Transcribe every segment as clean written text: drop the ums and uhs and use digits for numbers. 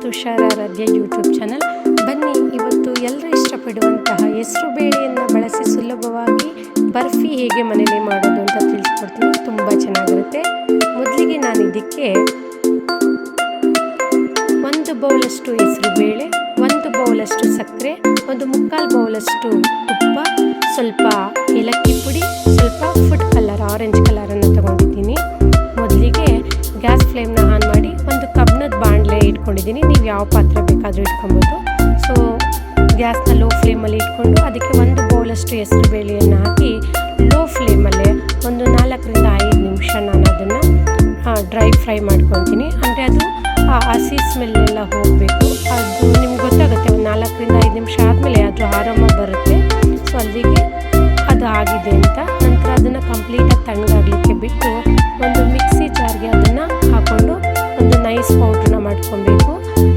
ತುಷಾರಾರಾಧ್ಯ YouTube channel. ಬನ್ನಿ ಇವತ್ತು ಎಲ್ಲರೂ ಇಷ್ಟಪಡುವಂತಹ ಹೆಸರು ಬೇಳೆಯನ್ನು ಬಳಸಿ ಸುಲಭವಾಗಿ ಬರ್ಫಿ ಹೇಗೆ ಮನೆಯಲ್ಲಿ ಮಾಡೋದು ಅಂತ ತಿಳಿಸ್ಕೊಡ್ತೀನಿ. ತುಂಬ ಚೆನ್ನಾಗಿರುತ್ತೆ. ಮೊದಲಿಗೆ ನಾನು ಇದಕ್ಕೆ 1 ಬೌಲಷ್ಟು ಹೆಸರು ಬೇಳೆ, 1 ಬೌಲಷ್ಟು ಸಕ್ಕರೆ, 1/4 ಬೌಲಷ್ಟು ತುಪ್ಪ, ಸ್ವಲ್ಪ ಏಲಕ್ಕಿ ಪುಡಿ, ಸ್ವಲ್ಪ ಫುಡ್ ಕಲರ್ ಆರೆಂಜ್ ಕಲರನ್ನು ತಗೊಂಡಿದ್ದೀನಿ. ಮೊದಲಿಗೆ ಗ್ಯಾಸ್ ಫ್ಲೇಮ್ನ ಆನ್ ಮಾಡಿ ಒಂದು ಕಬ್ಬಿಣದ ಬಾಣಲೆ ಇಟ್ಕೊಂಡಿದ್ದೀನಿ. ನೀವು ಯಾವ ಪಾತ್ರೆ ಬೇಕಾದರೂ ಇಟ್ಕೊಬೋದು. ಸೊ ಗ್ಯಾಸ್ನ ಲೋ ಫ್ಲೇಮಲ್ಲಿ ಇಟ್ಕೊಂಡು ಅದಕ್ಕೆ 1 ಬೌಲಷ್ಟು ಹೆಸರು ಬೇಳೆಯನ್ನು ಹಾಕಿ ಲೋ ಫ್ಲೇಮಲ್ಲೇ ಒಂದು 4ರಿಂದ 5 ನಿಮಿಷ ನಾನು ಅದನ್ನು ಡ್ರೈ ಫ್ರೈ ಮಾಡ್ಕೊತೀನಿ. ಅಂದರೆ ಅದು ಹಸಿ ಸ್ಮೆಲ್ಲೆಲ್ಲ ಹೋಗಬೇಕು. ಅದು ನಿಮ್ಗೆ ಗೊತ್ತಾಗುತ್ತೆ, ಒಂದು 4ರಿಂದ 5 ನಿಮಿಷ ಆದಮೇಲೆ ಅದು ಆರಾಮ ಬರುತ್ತೆ. ಸೊ ಅಲ್ಲಿಗೆ ಅದು ಆಗಿದೆ ಅಂತ. ನಂತರ ಅದನ್ನು ಕಂಪ್ಲೀಟಾಗಿ ತಣ್ಣಗಾಗಲಿಕ್ಕೆ ಬಿಟ್ಟು ಒಂದು ಮಿಕ್ಸಿ ಜಾರ್ಗೆ ಅದನ್ನು ಹಾಕ್ಕೊಂಡು ಒಂದು ನೈಸ್ ಪೌಡ್ರನ್ನ ಮಾಡ್ಕೊಬೇಕು.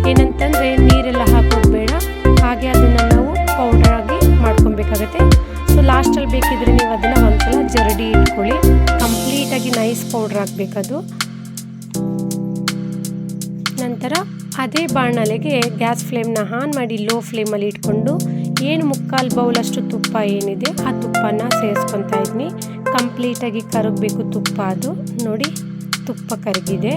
ಏನಂತಂದರೆ ನೀರೆಲ್ಲ ಹಾಕೋದು ಬೇಡ, ಹಾಗೆ ಅದನ್ನು ನಾವು ಪೌಡರಾಗಿ ಮಾಡ್ಕೊಬೇಕಾಗತ್ತೆ. ಸೊ ಲಾಸ್ಟಲ್ಲಿ ಬೇಕಿದ್ರೆ ನೀವು ಅದನ್ನು ಒಂದ್ಸಲ ಜರಡಿ ಇಟ್ಕೊಳ್ಳಿ. ಕಂಪ್ಲೀಟಾಗಿ ನೈಸ್ ಪೌಡ್ರ್ ಆಗಬೇಕದು. ನಂತರ ಅದೇ ಬಾಣಲೆಗೆ ಗ್ಯಾಸ್ ಫ್ಲೇಮ್ನ ಆನ್ ಮಾಡಿ ಲೋ ಫ್ಲೇಮಲ್ಲಿ ಇಟ್ಕೊಂಡು 1/4 ಬೌಲಷ್ಟು ತುಪ್ಪ ಏನಿದೆ ಆ ತುಪ್ಪನ ಸೇರಿಸ್ಕೊತಾ ಇದ್ದೀನಿ. ಕಂಪ್ಲೀಟಾಗಿ ಕರಗಬೇಕು ತುಪ್ಪ. ಅದು ನೋಡಿ ತುಪ್ಪ ಕರಗಿದೆ.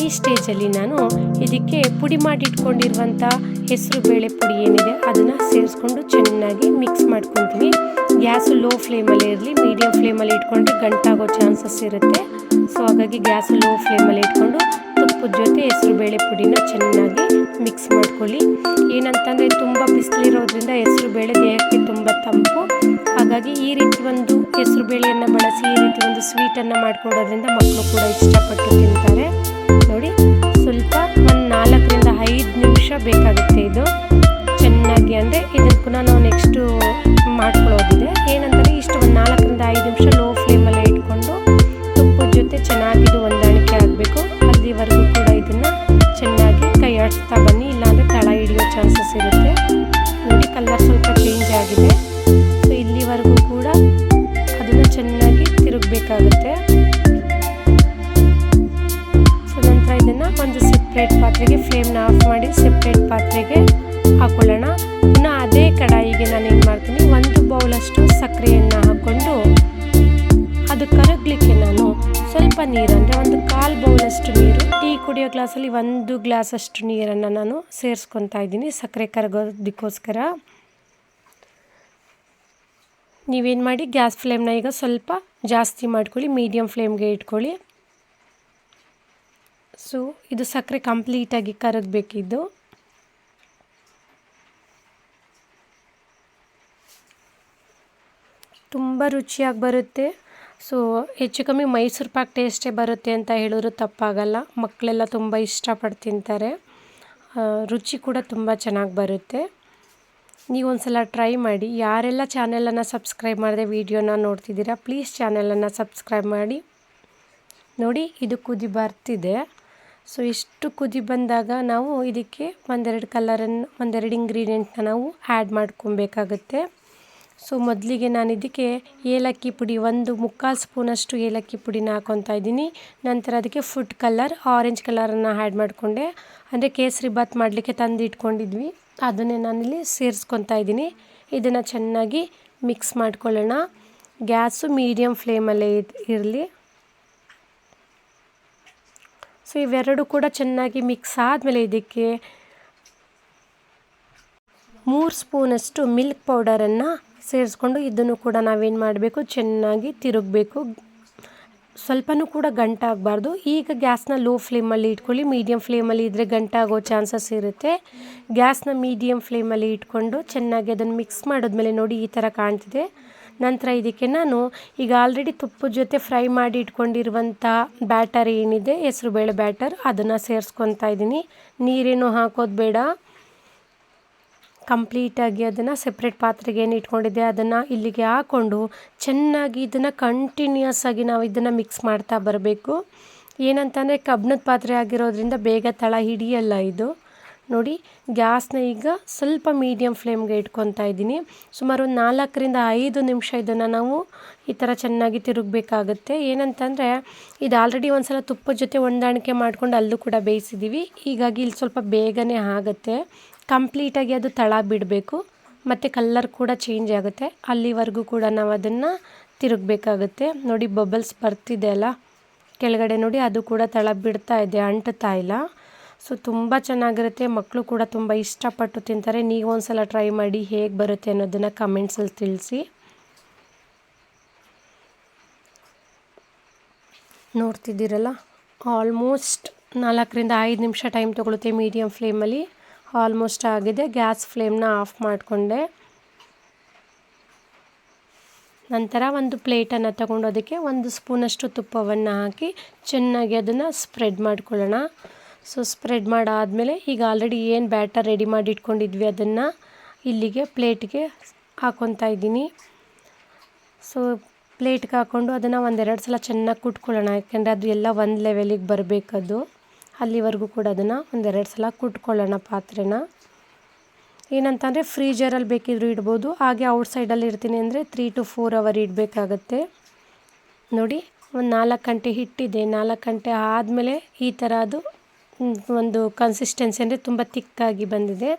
ಈ ಸ್ಟೇಜಲ್ಲಿ ನಾನು ಇದಕ್ಕೆ ಪುಡಿ ಮಾಡಿ ಇಟ್ಕೊಂಡಿರುವಂಥ ಹೆಸರು ಬೇಳೆ ಪುಡಿ ಏನಿದೆ ಅದನ್ನು ಸೇರಿಸ್ಕೊಂಡು ಚೆನ್ನಾಗಿ ಮಿಕ್ಸ್ ಮಾಡ್ಕೊತೀನಿ. ಗ್ಯಾಸು ಲೋ ಫ್ಲೇಮಲ್ಲಿ ಇರಲಿ, ಮೀಡಿಯಮ್ ಫ್ಲೇಮಲ್ಲಿ ಇಟ್ಕೊಂಡ್ರೆ ಗಂಟಾಗೋ ಚಾನ್ಸಸ್ ಇರುತ್ತೆ. ಸೊ ಹಾಗಾಗಿ ಗ್ಯಾಸು ಲೋ ಫ್ಲೇಮಲ್ಲಿ ಇಟ್ಕೊಂಡು ತುಪ್ಪದ ಜೊತೆ ಹೆಸರು ಬೇಳೆ ಪುಡಿನ ಚೆನ್ನಾಗಿ ಮಿಕ್ಸ್ ಮಾಡ್ಕೊಳ್ಳಿ. ಏನಂತಂದರೆ ತುಂಬ ಬಿಸಿಲಿರೋದ್ರಿಂದ ಹೆಸರು ಬೇಳೆ ದೇಹಕ್ಕೆ ತುಂಬ ತಂಪು. ಹಾಗಾಗಿ ಈ ರೀತಿ ಒಂದು ಹೆಸರು ಬೇಳೆಯನ್ನು ಬಳಸಿ ಈ ರೀತಿ ಒಂದು ಸ್ವೀಟನ್ನು ಮಾಡ್ಕೊಡೋದ್ರಿಂದ ಮಕ್ಕಳು ಕೂಡ ಇಷ್ಟಪಟ್ಟು ತಿಂತಾರೆ. ನೋಡಿ, ಸ್ವಲ್ಪ ಒಂದು 4ರಿಂದ 5 ನಿಮಿಷ ಬೇಕಾಗುತ್ತೆ ಇದು ಚೆನ್ನಾಗಿ. ಅಂದರೆ ಇದನ್ನು ಪುನಃ ನಾವು ನೆಕ್ಸ್ಟು ಮಾಡ್ಕೊಳ್ಳೋದಿದೆ. ಏನಂದರೆ ಇಷ್ಟು ಒಂದು 4ರಿಂದ 5 ನಿಮಿಷ ಲೋ ಫ್ಲೇಮಲ್ಲೇ ಇಟ್ಕೊಂಡು ತುಪ್ಪದ ಜೊತೆ ಚೆನ್ನಾಗಿದು ಹೊಂದಾಣಿಕೆ ಆಗಬೇಕು. ಅಲ್ಲಿವರೆಗೂ ಕೂಡ ಇದನ್ನು ಚೆನ್ನಾಗಿ ಕೈ ಆಡಿಸ್ತಾ ಬನ್ನಿ, ಇಲ್ಲಾಂದರೆ ತಳ ಹಿಡಿಯೋ ಚಾನ್ಸಸ್ ಇರುತ್ತೆ. ನೋಡಿ, ಕಲರ್ ಸ್ವಲ್ಪ ಚೇಂಜ್ ಆಗಿದೆ. ಸೊ ಇಲ್ಲಿವರೆಗೂ ಕೂಡ ಅದನ್ನು ಚೆನ್ನಾಗಿ ತಿರುಗಬೇಕಾಗುತ್ತೆ. ಸೊ ನಂತರ ಇದನ್ನು ಒಂದು ಸೆಪ್ರೇಟ್ ಪಾತ್ರೆಗೆ ಫ್ಲೇಮ್ನ ಆಫ್ ಮಾಡಿ ಸೆಪ್ರೇಟ್ ಪಾತ್ರೆಗೆ ಹಾಕೊಳ್ಳೋಣ. ಪುನಃ ಅದೇ ಕಡಾಯಿಗೆ ನಾನು ಏನು ಮಾಡ್ತೀನಿ, 1 ಬೌಲಷ್ಟು ಸಕ್ಕರೆಯನ್ನು ಹಾಕ್ಕೊಂಡು ಅದು ಕರಗಲಿಕ್ಕೆ ನಾನು ಸ್ವಲ್ಪ ನೀರು, ಅಂದರೆ 1/4 ಬೌಲಷ್ಟು ನೀರು, ಟೀ ಕುಡಿಯೋ ಗ್ಲಾಸಲ್ಲಿ 1 ಗ್ಲಾಸಷ್ಟು ನೀರನ್ನು ನಾನು ಸೇರಿಸ್ಕೊತಾ ಇದ್ದೀನಿ ಸಕ್ಕರೆ ಕರಗೋದಕ್ಕೋಸ್ಕರ. ನೀವೇನು ಮಾಡಿ, ಗ್ಯಾಸ್ ಫ್ಲೇಮ್ನ ಈಗ ಸ್ವಲ್ಪ ಜಾಸ್ತಿ ಮಾಡ್ಕೊಳ್ಳಿ, ಮೀಡಿಯಮ್ ಫ್ಲೇಮ್ಗೆ ಇಟ್ಕೊಳ್ಳಿ. ಸೊ ಇದು ಸಕ್ಕರೆ ಕಂಪ್ಲೀಟಾಗಿ ಕರಗಬೇಕಿದ್ದು. ತುಂಬ ರುಚಿಯಾಗಿ ಬರುತ್ತೆ. ಸೊ ಹೆಚ್ಚು ಕಮ್ಮಿ ಮೈಸೂರು ಪಾಕ್ ಟೇಸ್ಟೇ ಬರುತ್ತೆ ಅಂತ ಹೇಳಿದ್ರು ತಪ್ಪಾಗಲ್ಲ. ಮಕ್ಕಳೆಲ್ಲ ತುಂಬ ಇಷ್ಟಪಟ್ಟು ತಿಂತಾರೆ. ರುಚಿ ಕೂಡ ತುಂಬ ಚೆನ್ನಾಗಿ ಬರುತ್ತೆ. ನೀವು ಒಂದ್ಸಲ ಟ್ರೈ ಮಾಡಿ. ಯಾರೆಲ್ಲ ಚಾನೆಲನ್ನು ಸಬ್ಸ್ಕ್ರೈಬ್ ಮಾಡದೆ ವಿಡಿಯೋನ ನೋಡ್ತಿದ್ದೀರಾ, ಪ್ಲೀಸ್ ಚಾನೆಲನ್ನು ಸಬ್ಸ್ಕ್ರೈಬ್ ಮಾಡಿ. ನೋಡಿ, ಇದು ಕುದಿ ಬರ್ತಿದೆ. ಸೊ ಇಷ್ಟು ಕುದಿ ಬಂದಾಗ ನಾವು ಇದಕ್ಕೆ ಒಂದೆರಡು ಇಂಗ್ರೀಡಿಯೆಂಟ್ನ ನಾವು ಆ್ಯಡ್ ಮಾಡ್ಕೊಬೇಕಾಗುತ್ತೆ. ಸೊ ಮೊದಲಿಗೆ ನಾನು ಇದಕ್ಕೆ ಏಲಕ್ಕಿ ಪುಡಿ 1/4 ಸ್ಪೂನಷ್ಟು ಏಲಕ್ಕಿ ಪುಡಿನ ಹಾಕ್ಕೊತಾ ಇದ್ದೀನಿ. ನಂತರ ಅದಕ್ಕೆ ಫುಡ್ ಕಲರ್ ಆರೆಂಜ್ ಕಲರನ್ನು ಆ್ಯಡ್ ಮಾಡಿಕೊಂಡೆ. ಅಂದರೆ ಕೇಸರಿ ಬಾತ್ ಮಾಡಲಿಕ್ಕೆ ತಂದು ಇಟ್ಕೊಂಡಿದ್ವಿ, ಅದನ್ನೇ ನಾನಿಲ್ಲಿ ಸೇರಿಸ್ಕೊತಾ ಇದ್ದೀನಿ. ಇದನ್ನು ಚೆನ್ನಾಗಿ ಮಿಕ್ಸ್ ಮಾಡ್ಕೊಳ್ಳೋಣ. ಗ್ಯಾಸು ಮೀಡಿಯಮ್ ಫ್ಲೇಮಲ್ಲೇ ಇರಲಿ. ಸೊ ಇವೆರಡು ಕೂಡ ಚೆನ್ನಾಗಿ ಮಿಕ್ಸ್ ಆದಮೇಲೆ ಇದಕ್ಕೆ 3 ಸ್ಪೂನಷ್ಟು ಮಿಲ್ಕ್ ಪೌಡರನ್ನು ಸೇರಿಸ್ಕೊಂಡು ಇದನ್ನು ಕೂಡ ನಾವೇನು ಮಾಡಬೇಕು, ಚೆನ್ನಾಗಿ ತಿರುಗಬೇಕು. ಸ್ವಲ್ಪನೂ ಕೂಡ ಗಂಟಾಗಬಾರ್ದು. ಈಗ ಗ್ಯಾಸ್ನ ಲೋ ಫ್ಲೇಮಲ್ಲಿ ಇಟ್ಕೊಳ್ಳಿ. ಮೀಡಿಯಮ್ ಫ್ಲೇಮಲ್ಲಿ ಇದ್ದರೆ ಗಂಟಾಗೋ ಚಾನ್ಸಸ್ ಇರುತ್ತೆ. ಗ್ಯಾಸ್ನ ಮೀಡಿಯಮ್ ಫ್ಲೇಮಲ್ಲಿ ಇಟ್ಕೊಂಡು ಚೆನ್ನಾಗಿ ಅದನ್ನು ಮಿಕ್ಸ್ ಮಾಡಿದ್ಮೇಲೆ ನೋಡಿ ಈ ಥರ ಕಾಣ್ತಿದೆ. ನಂತರ ಇದಕ್ಕೆ ನಾನು ಈಗ ಆಲ್ರೆಡಿ ತುಪ್ಪದ ಜೊತೆ ಫ್ರೈ ಮಾಡಿ ಇಟ್ಕೊಂಡಿರುವಂಥ ಬ್ಯಾಟರ್ ಏನಿದೆ, ಹೆಸರು ಬೇಳೆ ಬ್ಯಾಟರ್, ಅದನ್ನು ಸೇರಿಸ್ಕೊತಾ ಇದ್ದೀನಿ. ನೀರೇನು ಹಾಕೋದು ಬೇಡ. ಕಂಪ್ಲೀಟಾಗಿ ಅದನ್ನು ಸೆಪ್ರೇಟ್ ಪಾತ್ರೆಗೆ ಏನು ಇಟ್ಕೊಂಡಿದ್ದೆ ಅದನ್ನು ಇಲ್ಲಿಗೆ ಹಾಕ್ಕೊಂಡು ಚೆನ್ನಾಗಿ ಇದನ್ನು ಕಂಟಿನ್ಯೂಸ್ ಆಗಿ ನಾವು ಇದನ್ನು ಮಿಕ್ಸ್ ಮಾಡ್ತಾ ಬರಬೇಕು. ಏನಂತಂದರೆ ಕಬ್ಬಿಣದ ಪಾತ್ರೆ ಆಗಿರೋದ್ರಿಂದ ಬೇಗ ತಳ ಹಿಡಿಯಲ್ಲ ಇದು. ನೋಡಿ ಗ್ಯಾಸ್ನ ಈಗ ಸ್ವಲ್ಪ ಮೀಡಿಯಮ್ ಫ್ಲೇಮ್ಗೆ ಇಟ್ಕೊತಾ ಇದ್ದೀನಿ. ಸುಮಾರು ಒಂದು 4-5 ನಿಮಿಷ ಇದನ್ನು ನಾವು ಈ ಥರ ಚೆನ್ನಾಗಿ ತಿರುಗಬೇಕಾಗುತ್ತೆ. ಏನಂತಂದರೆ ಇದು ಆಲ್ರೆಡಿ ಒಂದು ಸಲ ತುಪ್ಪದ ಜೊತೆ ಹೊಂದಾಣಿಕೆ ಮಾಡ್ಕೊಂಡು ಅಲ್ಲೂ ಕೂಡ ಬೇಯಿಸಿದ್ದೀವಿ. ಹೀಗಾಗಿ ಇಲ್ಲಿ ಸ್ವಲ್ಪ ಬೇಗನೆ ಆಗುತ್ತೆ. ಕಂಪ್ಲೀಟಾಗಿ ಅದು ತಳ ಬಿಡಬೇಕು ಮತ್ತು ಕಲ್ಲರ್ ಕೂಡ ಚೇಂಜ್ ಆಗುತ್ತೆ. ಅಲ್ಲಿವರೆಗೂ ಕೂಡ ನಾವು ಅದನ್ನು ತಿರುಗಬೇಕಾಗುತ್ತೆ. ನೋಡಿ ಬಬಲ್ಸ್ ಬರ್ತಿದೆ ಅಲ್ಲ ಕೆಳಗಡೆ, ನೋಡಿ ಅದು ಕೂಡ ತಳ ಬಿಡ್ತಾ ಇದೆ, ಅಂಟುತ್ತಾ ಇಲ್ಲ. ಸೊ ತುಂಬ ಚೆನ್ನಾಗಿರುತ್ತೆ. ಮಕ್ಕಳು ಕೂಡ ತುಂಬ ಇಷ್ಟಪಟ್ಟು ತಿಂತಾರೆ. ನೀವು ಒಂದು ಸಲ ಟ್ರೈ ಮಾಡಿ ಹೇಗೆ ಬರುತ್ತೆ ಅನ್ನೋದನ್ನು ಕಮೆಂಟ್ಸಲ್ಲಿ ತಿಳಿಸಿ. ನೋಡ್ತಿದ್ದೀರಲ್ಲ, ಆಲ್ಮೋಸ್ಟ್ 4-5 ನಿಮಿಷ ಟೈಮ್ ತೊಗೊಳುತ್ತೆ ಮೀಡಿಯಮ್ ಫ್ಲೇಮಲ್ಲಿ. ಆಲ್ಮೋಸ್ಟ್ ಆಗಿದೆ. ಗ್ಯಾಸ್ ಫ್ಲೇಮ್ನ ಆಫ್ ಮಾಡಿಕೊಂಡೆ. ನಂತರ ಒಂದು ಪ್ಲೇಟನ್ನು ತಗೊಂಡು ಅದಕ್ಕೆ 1 ಸ್ಪೂನಷ್ಟು ತುಪ್ಪವನ್ನು ಹಾಕಿ ಚೆನ್ನಾಗಿ ಅದನ್ನು ಸ್ಪ್ರೆಡ್ ಮಾಡ್ಕೊಳ್ಳೋಣ. ಸೊ ಸ್ಪ್ರೆಡ್ ಮಾಡಾದಮೇಲೆ ಈಗ ಆಲ್ರೆಡಿ ಏನು ಬ್ಯಾಟರ್ ರೆಡಿ ಮಾಡಿ ಇಟ್ಕೊಂಡಿದ್ವಿ ಅದನ್ನು ಇಲ್ಲಿಗೆ ಪ್ಲೇಟ್ಗೆ ಹಾಕ್ಕೊತಾ ಇದ್ದೀನಿ. ಸೊ ಪ್ಲೇಟ್ಗೆ ಹಾಕ್ಕೊಂಡು ಅದನ್ನು 1-2 ಸಲ ಚೆನ್ನಾಗಿ ಕುಟ್ಕೊಳ್ಳೋಣ. ಯಾಕೆಂದರೆ ಅದು ಎಲ್ಲ ಒಂದು ಲೆವೆಲಿಗೆ ಬರಬೇಕದು. ಅಲ್ಲಿವರೆಗೂ ಕೂಡ ಅದನ್ನು 1-2 ಸಲ ಕುಟ್ಕೊಳ್ಳೋಣ ಪಾತ್ರೆನ. ಏನಂತಂದರೆ ಫ್ರೀಜರಲ್ಲಿ ಬೇಕಿದ್ರೂ ಇಡ್ಬೋದು. ಹಾಗೆ ಔಟ್ಸೈಡಲ್ಲಿ ಇಡ್ತೀನಿ ಅಂದರೆ 3 to 4 ಅವರ್ ಇಡಬೇಕಾಗತ್ತೆ. ನೋಡಿ ಒಂದು 4 ಗಂಟೆ ಹಿಟ್ಟಿದೆ. 4 ಗಂಟೆ ಆದಮೇಲೆ ಈ ಥರ ಅದು ಒಂದು ಕನ್ಸಿಸ್ಟೆನ್ಸಿ ಅಂದರೆ ತುಂಬ ತಿಕ್ಕಾಗಿ ಬಂದಿದೆ.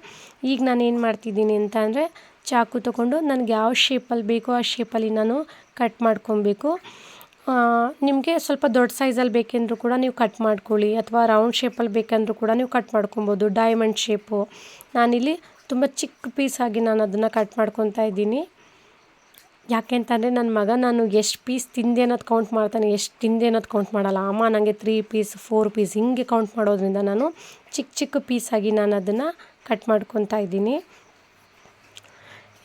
ಈಗ ನಾನು ಏನು ಮಾಡ್ತಿದ್ದೀನಿ ಅಂತ ಅಂದರೆ ಚಾಕು ತೊಗೊಂಡು ನನಗೆ ಯಾವ ಶೇಪಲ್ಲಿ ಬೇಕೋ ಆ ಶೇಪಲ್ಲಿ ನಾನು ಕಟ್ ಮಾಡ್ಕೊಬೇಕು. ನಿಮಗೆ ಸ್ವಲ್ಪ ದೊಡ್ಡ ಸೈಜಲ್ಲಿ ಬೇಕೆಂದರೂ ಕೂಡ ನೀವು ಕಟ್ ಮಾಡ್ಕೊಳ್ಳಿ, ಅಥವಾ ರೌಂಡ್ ಶೇಪಲ್ಲಿ ಬೇಕೆಂದರೂ ಕೂಡ ನೀವು ಕಟ್ ಮಾಡ್ಕೊಬೋದು. ಡೈಮಂಡ್ ಶೇಪು ನಾನಿಲ್ಲಿ ತುಂಬ ಚಿಕ್ಕ ಪೀಸಾಗಿ ನಾನು ಅದನ್ನು ಕಟ್ ಮಾಡ್ಕೊತಾ ಇದ್ದೀನಿ. ಯಾಕೆ ಅಂತಂದರೆ ನನ್ನ ಮಗ ನಾನು ಎಷ್ಟು ಪೀಸ್ ತಿಂದೆ ಅನ್ನೋದು ಕೌಂಟ್ ಮಾಡ್ತಾನೆ, ಎಷ್ಟು ತಿಂದೆ ಅನ್ನೋದು ಕೌಂಟ್ ಮಾಡಲ್ಲ. ಅಮ್ಮ ನನಗೆ 3 ಪೀಸ್ 4 ಪೀಸ್ ಹಿಂಗೆ ಕೌಂಟ್ ಮಾಡೋದ್ರಿಂದ ನಾನು ಚಿಕ್ಕ ಪೀಸಾಗಿ ನಾನು ಅದನ್ನು ಕಟ್ ಮಾಡ್ಕೊತಾ ಇದ್ದೀನಿ.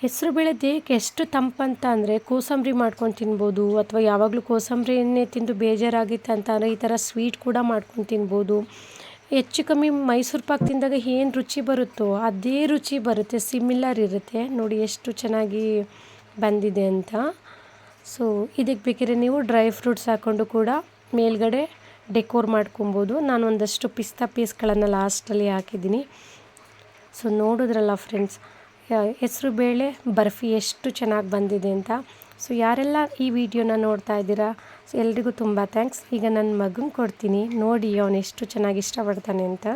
ಹೆಸರುಬೇಳೆ ದೇಹಕ್ಕೆ ಎಷ್ಟು ತಂಪಂತ ಅಂದರೆ ಕೋಸಂಬರಿ ಮಾಡ್ಕೊಂಡು ತಿನ್ಬೋದು, ಅಥವಾ ಯಾವಾಗಲೂ ಕೋಸಂಬರಿಯನ್ನೇ ತಿಂದು ಬೇಜಾರಾಗಿತ್ತು ಅಂತಂದರೆ ಈ ಥರ ಸ್ವೀಟ್ ಕೂಡ ಮಾಡ್ಕೊಂಡು ತಿನ್ಬೋದು. ಹೆಚ್ಚು ಕಮ್ಮಿ ಮೈಸೂರು ಪಾಕ್ ತಿಂದಾಗ ಏನು ರುಚಿ ಬರುತ್ತೋ ಅದೇ ರುಚಿ ಬರುತ್ತೆ, ಸಿಮಿಲರ್ ಇರುತ್ತೆ. ನೋಡಿ ಎಷ್ಟು ಚೆನ್ನಾಗಿ ಬಂದಿದೆ ಅಂತ. ಸೊ ಇದಕ್ಕೆ ಬೇಕಿದ್ರೆ ನೀವು ಡ್ರೈ ಫ್ರೂಟ್ಸ್ ಹಾಕ್ಕೊಂಡು ಕೂಡ ಮೇಲ್ಗಡೆ ಡೆಕೋರ್ ಮಾಡ್ಕೊಬೋದು. ನಾನು ಒಂದಷ್ಟು ಪಿಸ್ತಾ ಪೀಸ್ಗಳನ್ನು ಲಾಸ್ಟಲ್ಲಿ ಹಾಕಿದ್ದೀನಿ. ಸೊ ನೋಡಿದ್ರಲ್ಲ ಫ್ರೆಂಡ್ಸ್, ಹೆಸರು ಬೇಳೆ ಬರ್ಫಿ ಎಷ್ಟು ಚೆನ್ನಾಗಿ ಬಂದಿದೆ ಅಂತ. ಸೊ ಯಾರೆಲ್ಲ ಈ ವಿಡಿಯೋನ ನೋಡ್ತಾ ಇದ್ದೀರಾ, ಸೊ ಎಲ್ರಿಗೂ ತುಂಬ ಥ್ಯಾಂಕ್ಸ್. ಈಗ ನನ್ನ ಮಗನ ಕೊಡ್ತೀನಿ, ನೋಡಿ ಅವನು ಎಷ್ಟು ಚೆನ್ನಾಗಿ ಇಷ್ಟಪಡ್ತಾನೆ ಅಂತ.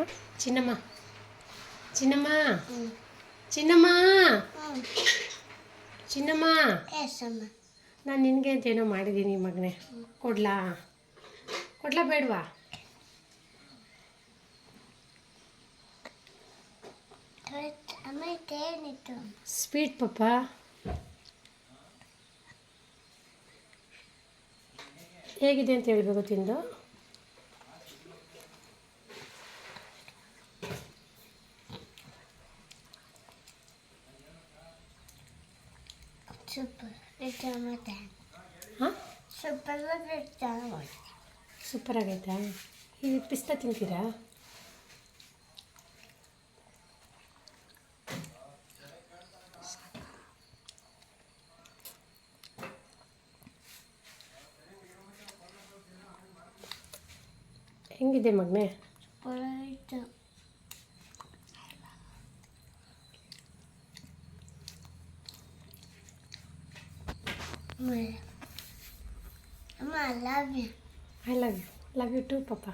ಚಿನ್ನಮ್ಮ ಚಿನ್ನಮ್ಮ ಚಿನ್ನಮ್ಮ ಚಿನ್ನಮ್ಮ, ನಾನು ನಿನಗೆ ಅಂತೇನೋ ಮಾಡಿದ್ದೀನಿ ಮಗನೇ, ಕೊಡ್ಲಾ ಬೇಡವಾ? ಸ್ವೀಟ್ ಪಾಪ. ಹೇಗಿದೆ ಅಂತ ಹೇಳ್ಬೇಕು ತಿಂದು. ಸೂಪರ್ ಆಗೈತಾ? ಈ ಪಿಸ್ತಾ ತಿಂತೀರಾ? ಹೆಂಗಿದೆ ಮಗನೇ? I love you. I love you. Love you too, Papa.